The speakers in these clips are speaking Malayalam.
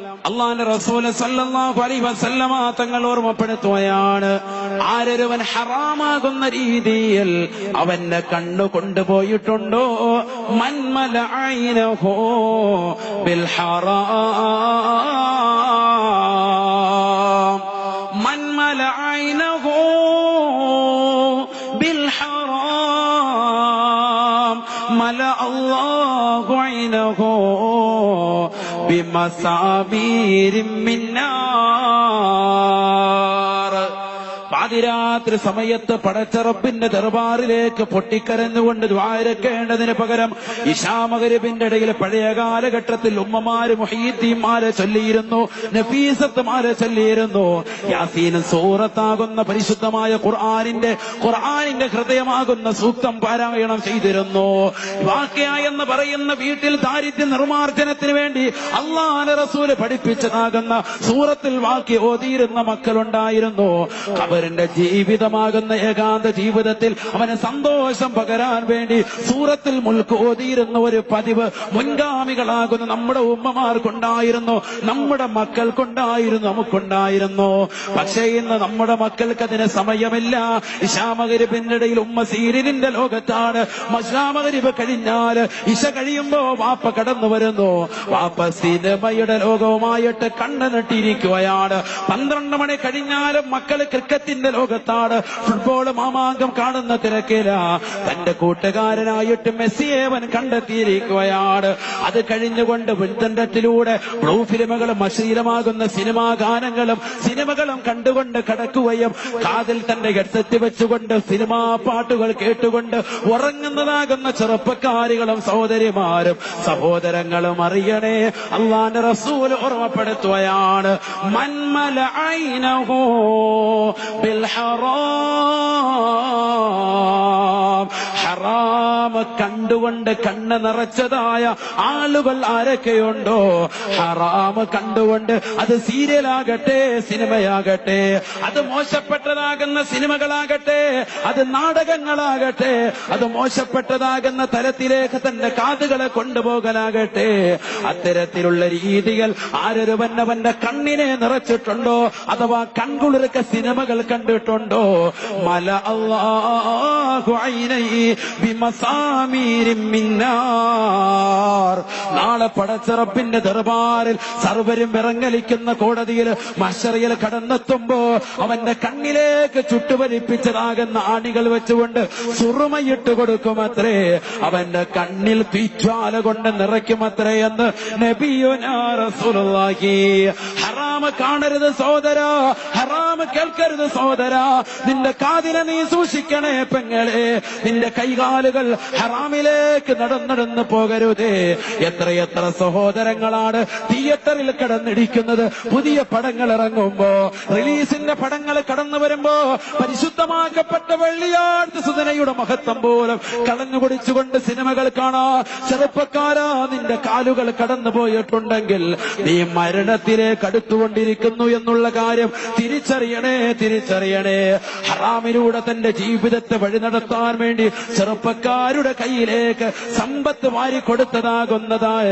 അല്ലാഹുവിന്റെ റസൂൽ സല്ലല്ലാഹു അലൈഹി വസല്ലമ തങ്ങൾ ഓർമ്മപ്പെടുത്തുകയാണ്, ആരൊരുവൻ ഹറാമാകുന്ന രീതിയിൽ അവന്റെ കണ്ണു കൊണ്ടുപോയിട്ടുണ്ടോ, മൻമല ഐനഹു ബിൽ ഹറാം, മൻമല ഐനഹു ബിൽ ഹറാം മല അല്ലാഹു ഐനഹു ബിമസാബീരിൻ മിൻ നാർ. പാതിരാത്രി സമയത്ത് പടച്ച റബ്ബിന്റെ ദർബാറിലേക്ക് പൊട്ടിക്കരഞ്ഞുകൊണ്ട് ദ്വാരക്കേണ്ടതിന് പകരം ഇശാ മഗ്‌രിബിന്റെ ഇടയിൽ പഴയ കാലഘട്ടത്തിൽ ഉമ്മമാര് മുഹീദ്ദീൻമാരെ ചൊല്ലിയിരുന്നു, നഫീസത്തുമാരെ ചൊല്ലിയിരുന്നു. യാസീൻ സൂറത്താകുന്ന പരിശുദ്ധമായ ഖുർആനിന്റെ ഹൃദയമാകുന്ന സൂക്തം പാരായണം ചെയ്തിരുന്നു. വാഖിഅ എന്ന് പറയുന്ന വീട്ടിൽ ദാരിദ്ര്യ നിർമ്മാർജ്ജനത്തിന് വേണ്ടി അല്ലാഹുവിന്റെ റസൂൽ പഠിപ്പിച്ചതാകുന്ന സൂറത്തിൽ വാഖിഅ ഓതിയിരുന്ന മക്കളുണ്ടായിരുന്നു. ഖബറിന്റെ ജീവിതമാകുന്ന ഏകാന്ത ജീവിതത്തിൽ അവന് സന്തോഷം പകരാൻ വേണ്ടി സൂറത്തുൽ മുൽക്ക് ഓതിയിരുന്ന ഒരു പതിവ് മുൻഗാമികളാകുന്ന നമ്മുടെ ഉമ്മമാർക്കുണ്ടായിരുന്നു, നമ്മുടെ മക്കൾക്കുണ്ടായിരുന്നു, നമുക്കുണ്ടായിരുന്നു. പക്ഷേ ഇന്ന് നമ്മുടെ മക്കൾക്ക് അതിന് സമയമില്ല. ഇശാ മഗ്‌രിബിന്റെ ഇടയിൽ ഉമ്മ സീരിയലിന്റെ ലോകത്താണ്. ഇശാ മഗ്‌രിബ് കഴിഞ്ഞാൽ ഇശ കഴിയുമ്പോ വാപ്പ കടന്നു വരുന്നു. വാപ്പ സിനിമയുടെ ലോകവുമായിട്ട് കണ്ണു നട്ടിരിക്കുകയാണ്. 12 മണി കഴിഞ്ഞാലും മക്കൾ ക്രിക്കറ്റിന്റെ ലോകത്താണ്, ഫുട്ബോൾ മാമാങ്കം കാണുന്ന തിരക്കില. തന്റെ കൂട്ടുകാരനായിട്ട് മെസ്സിയേവൻ കണ്ടെത്തിയിരിക്കുകയാണ്. അത് കഴിഞ്ഞുകൊണ്ട് ഇന്റർനെറ്റിലൂടെ ബ്ലൂ ഫിലിമുകളും അശ്ലീലമാകുന്ന സിനിമാ ഗാനങ്ങളും സിനിമകളും കണ്ടുകൊണ്ട് കടക്കുകയും കാതിൽ തന്റെ ഹെഡ്സെറ്റ് വെച്ചുകൊണ്ട് സിനിമാ പാട്ടുകൾ കേട്ടുകൊണ്ട് ഉറങ്ങുന്നതാകുന്ന ചെറുപ്പക്കാരികളും സഹോദരിമാരും സഹോദരങ്ങളും അറിയണേ, അല്ലാഹുവിന്റെ റസൂൽ ഓർമ്മപ്പെടുത്തുകയാണ്, മൻമല ഐനഹു ബിൽ ഹറാം. ഹറാം കണ്ടുകൊണ്ട് കണ്ണ് നിറച്ചതായ ആളുകൾ ആരൊക്കെയുണ്ടോ, ഹറാം കണ്ടുകൊണ്ട്, അത് സീരിയലാകട്ടെ, സിനിമയാകട്ടെ, അത് മോശപ്പെട്ടതാകുന്ന സിനിമകളാകട്ടെ, അത് നാടകങ്ങളാകട്ടെ, അത് മോശപ്പെട്ടതാകുന്ന തരത്തിലേക്ക് തന്റെ കാതുകളെ കൊണ്ടുപോകലാകട്ടെ, അത്തരത്തിലുള്ള രീതികൾ ആരൊരുവന്റെ കണ്ണിനെ നിറച്ചിട്ടുണ്ടോ, അഥവാ കൺകുളിർക്ക സിനിമകൾ കണ്ടിട്ടുണ്ടോ, മല അല്ലാഹു ഐനഹി ബിമസാമീരിൻ മിൻ നാർ. നാളെ പടച്ച റബ്ബിന്റെ ദർബാറിൽ സർവരും വിറങ്ങലിക്കുന്ന കോടതിയിൽ മഹ്ശറിൽ കടന്നെത്തുമ്പോ അവന്റെ കണ്ണിലേക്ക് ചുട്ടുപരിപ്പിച്ചതാകുന്ന ആണികൾ വെച്ചുകൊണ്ട് സുറുമയിട്ട് കൊടുക്കുമത്രേ, അവന്റെ കണ്ണിൽ തീജ്വാല കൊണ്ട് നിറയ്ക്കുമത്രേ എന്ന് നബിയുനാ റസൂലുള്ളാഹി. ഹറാം കാണരുത് സഹോദരാ, ഹറാം കേൾക്കരുത് സഹോദരാ. നിന്റെ കാതിനെ നീ സൂക്ഷിക്കണേ പെങ്ങളെ, നിന്റെ കൈകാലുകൾ ഹറാമിലേക്ക് നടന്നു പോകരുതേ. എത്രയെത്ര സഹോദരങ്ങളാണ് തിയേറ്ററിൽ കിടന്നിടിക്കുന്നത്. പുതിയ പടങ്ങൾ ഇറങ്ങുമ്പോ, റിലീസിന്റെ പടങ്ങൾ കടന്നു വരുമ്പോ പരിശുദ്ധമാക്കപ്പെട്ട വെള്ളിയാഴ്ച സുദിനയുടെ മഹത്വം പോലും കളഞ്ഞുകുടിച്ചുകൊണ്ട് സിനിമകൾ കാണാ. ചെറുപ്പക്കാരാ, നിന്റെ കാലുകൾ കടന്നു പോയിട്ടുണ്ടെങ്കിൽ നീ മരണത്തിലേക്ക് അടുത്തുകൊണ്ടിരിക്കുന്നു എന്നുള്ള കാര്യം തിരിച്ചറിയണേ. ഹറാമിലൂടെ തന്റെ ജീവിതത്തെ വഴി നടത്താൻ വേണ്ടി ചെറുപ്പക്കാരുടെ കയ്യിലേക്ക് സമ്പത്ത് വാരിക്കൊടുത്തതാകുന്നതായ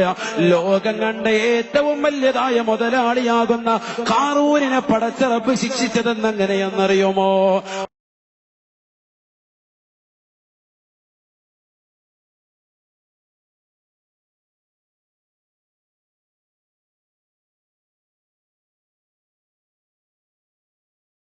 ലോകം കണ്ട ഏറ്റവും വലിയതായ മുതലാളിയാകുന്ന ഖാറൂനിനെ പടച്ച റബ്ബ് ശിക്ഷിച്ചതെന്നെങ്ങനെയെന്നറിയുമോ?